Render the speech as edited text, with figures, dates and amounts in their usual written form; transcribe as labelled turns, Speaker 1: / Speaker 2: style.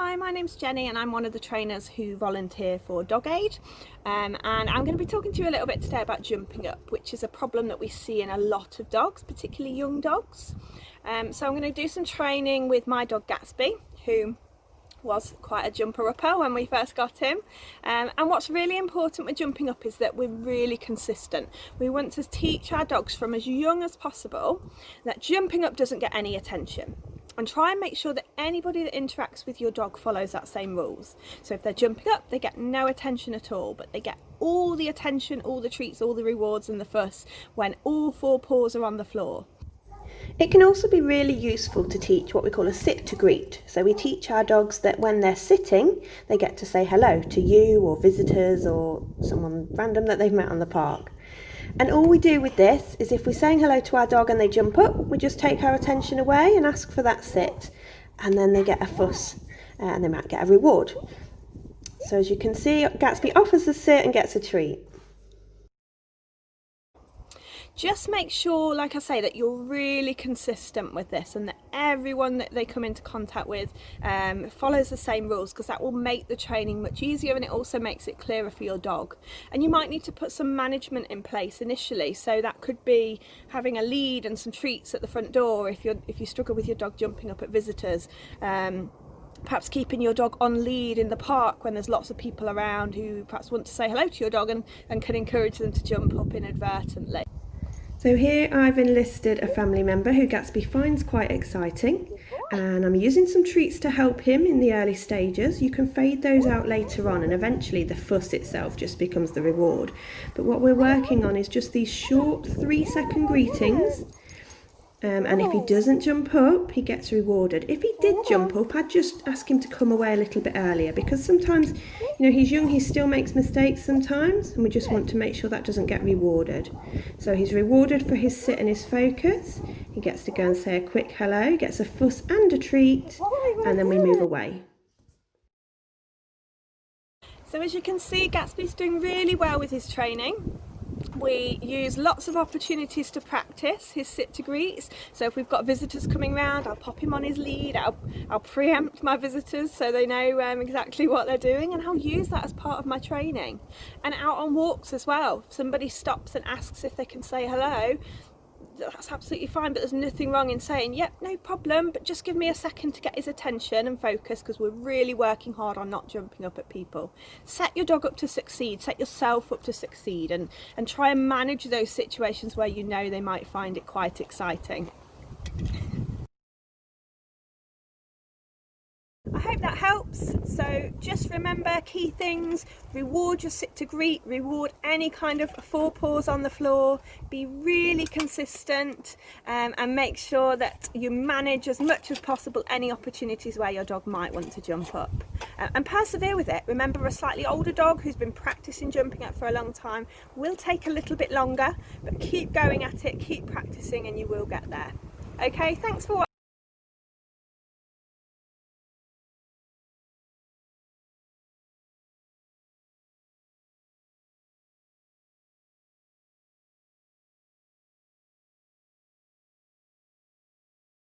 Speaker 1: Hi, my name's Jenny and I'm one of the trainers who volunteer for Dog Aid, and I'm going to be talking to you a little bit today about jumping up, which is a problem that we see in a lot of dogs, particularly young dogs. So I'm going to do some training with my dog Gatsby, who was quite a jumper-upper when we first got him, and what's really important with jumping up is that we're really consistent. We want to teach our dogs from as young as possible that jumping up doesn't get any attention, and try and make sure that anybody that interacts with your dog follows that same rules. So if they're jumping up, they get no attention at all, but they get all the attention, all the treats, all the rewards and the fuss when all four paws are on the floor. It can also be really useful to teach what we call a sit to greet. So we teach our dogs that when they're sitting, they get to say hello to you or visitors or someone random that they've met on the park. And all we do with this is if we're saying hello to our dog and they jump up, we just take our attention away and ask for that sit. And then they get a fuss and they might get a reward. So as you can see, Gatsby offers the sit and gets a treat. Just make sure, like I say, that you're really consistent with this and that everyone that they come into contact with follows the same rules, because that will make the training much easier and it also makes it clearer for your dog. And you might need to put some management in place initially, so that could be having a lead and some treats at the front door if you struggle with your dog jumping up at visitors. Perhaps keeping your dog on lead in the park when there's lots of people around who perhaps want to say hello to your dog and can encourage them to jump up inadvertently. So here I've enlisted a family member who Gatsby finds quite exciting, and I'm using some treats to help him in the early stages. You can fade those out later on and eventually the fuss itself just becomes the reward. But what we're working on is just these short 3-second greetings. And if he doesn't jump up, he gets rewarded. If he did jump up, I'd just ask him to come away a little bit earlier, because sometimes, he's young, he still makes mistakes sometimes, and we just want to make sure that doesn't get rewarded. So he's rewarded for his sit and his focus. He gets to go and say a quick hello, gets a fuss and a treat, and then we move away. So as you can see, Gatsby's doing really well with his training. We use lots of opportunities to practice his sit to greets. So if we've got visitors coming round, I'll pop him on his lead, I'll preempt my visitors so they know exactly what they're doing, and I'll use that as part of my training. And out on walks as well, if somebody stops and asks if they can say hello, that's absolutely fine, but there's nothing wrong in saying, yep, no problem, but just give me a second to get his attention and focus, because we're really working hard on not jumping up at people. Set your dog up to succeed, set yourself up to succeed, and try and manage those situations where they might find it quite exciting. I hope that helps. So just remember key things: reward your sit to greet, reward any kind of four paws on the floor, be really consistent, and make sure that you manage as much as possible any opportunities where your dog might want to jump up, and persevere with it. Remember, a slightly older dog who's been practicing jumping up for a long time will take a little bit longer, but keep going at it, keep practicing, and you will get there. Okay, thanks for watching.